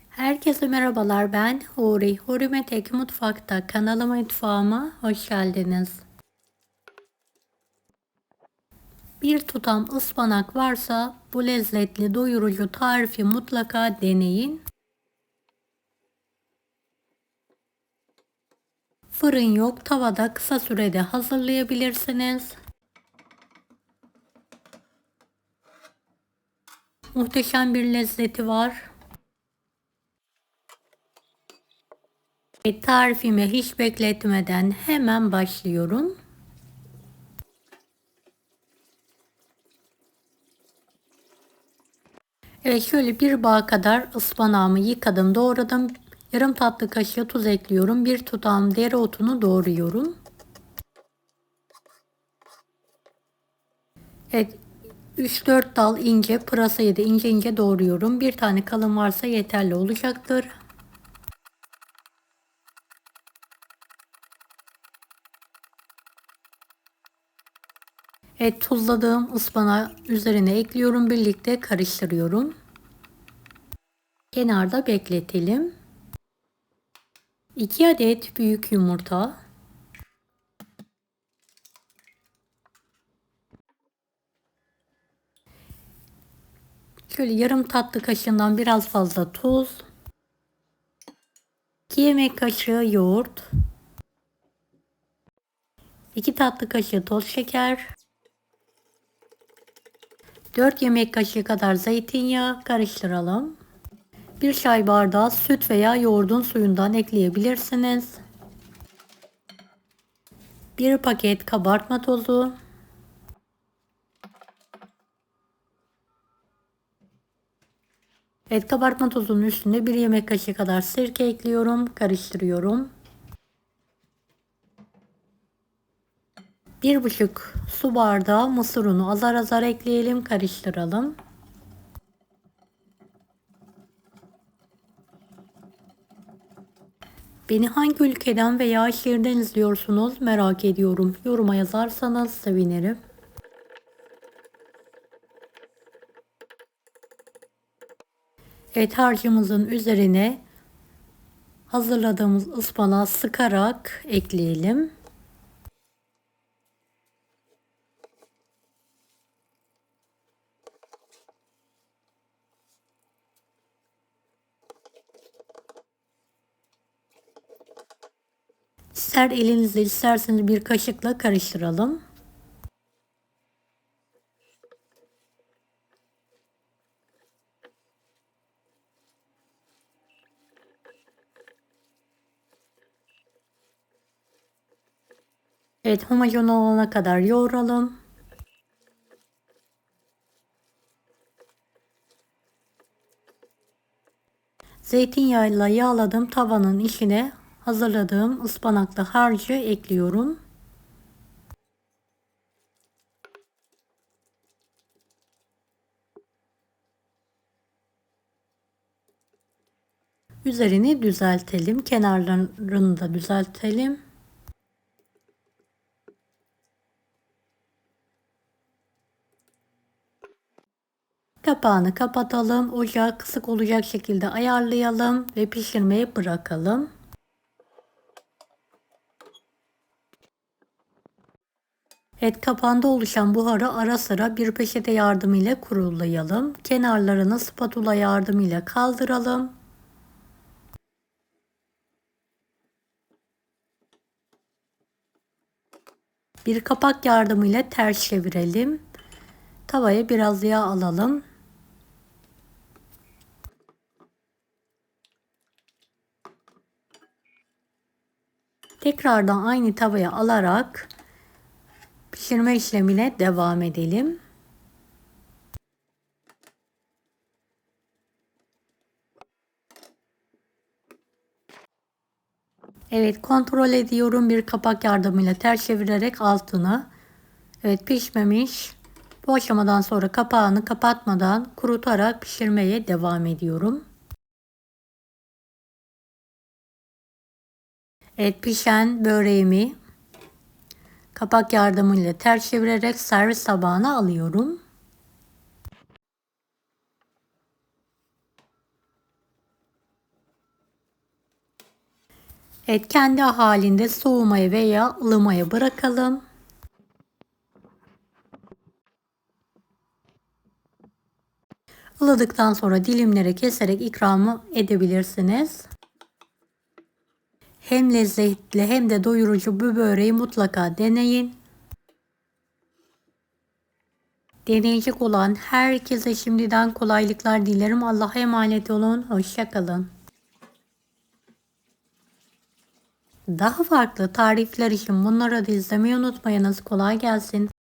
Herkese merhabalar, ben Huri. Hurimetek Mutfak'ta kanalıma, mutfağıma hoş geldiniz. Bir tutam ıspanak varsa bu lezzetli doyurucu tarifi mutlaka deneyin. Fırın yok, tavada kısa sürede hazırlayabilirsiniz. Muhteşem bir lezzeti var. Tarifime hiç bekletmeden hemen başlıyorum. Evet, şöyle bir bağ kadar ıspanağımı yıkadım, doğradım. Yarım tatlı kaşığı tuz ekliyorum. Bir tutam dereotunu doğruyorum. Evet, 3-4 dal ince pırasayı da ince ince doğruyorum. Bir tane kalın varsa yeterli olacaktır. Evet, tuzladığım ıspanağı üzerine ekliyorum. Birlikte karıştırıyorum. Kenarda bekletelim. 2 adet büyük yumurta. Şöyle yarım tatlı kaşığından biraz fazla tuz. 2 yemek kaşığı yoğurt. 2 tatlı kaşığı toz şeker. 4 yemek kaşığı kadar zeytinyağı, karıştıralım. 1 çay bardağı süt veya yoğurdun suyundan ekleyebilirsiniz. 1 paket kabartma tozu. Evet, kabartma tozunun üstüne 1 yemek kaşığı kadar sirke ekliyorum. Karıştırıyorum. 1,5 su bardağı mısır unu azar azar ekleyelim. Karıştıralım. Beni hangi ülkeden veya şehirden izliyorsunuz merak ediyorum. Yoruma yazarsanız sevinirim. Evet, harcımızın üzerine hazırladığımız ıspanağı sıkarak ekleyelim. İster elinizle isterseniz bir kaşıkla karıştıralım. Evet, homojen olana kadar yoğuralım. Zeytinyağıyla yağladığım tavanın içine hazırladığım ıspanaklı harcı ekliyorum. Üzerini düzeltelim. Kenarlarını da düzeltelim. Kapağını kapatalım. Ocağı kısık olacak şekilde ayarlayalım ve pişirmeye bırakalım. Evet, kapağında oluşan buharı ara sıra bir peçete yardımıyla kurulayalım. Kenarlarını spatula yardımıyla kaldıralım. Bir kapak yardımıyla ters çevirelim. Tavaya biraz yağ alalım. Tekrardan aynı tavaya alarak pişirme işlemine devam edelim. Evet, kontrol ediyorum, bir kapak yardımıyla ters çevirerek altına. Evet, pişmemiş. Bu aşamadan sonra kapağını kapatmadan kurutarak pişirmeye devam ediyorum. Evet, pişen böreğimi kapak yardımıyla ters çevirerek servis tabağına alıyorum. Evet, kendi halinde soğumaya veya ılımaya bırakalım. Ilıdıktan sonra dilimlere keserek ikramı edebilirsiniz. Hem lezzetli hem de doyurucu bu böreği mutlaka deneyin. Deneyecek olan herkese şimdiden kolaylıklar dilerim. Allah'a emanet olun. Hoşça kalın. Daha farklı tarifler için bunları da izlemeyi unutmayınız. Kolay gelsin.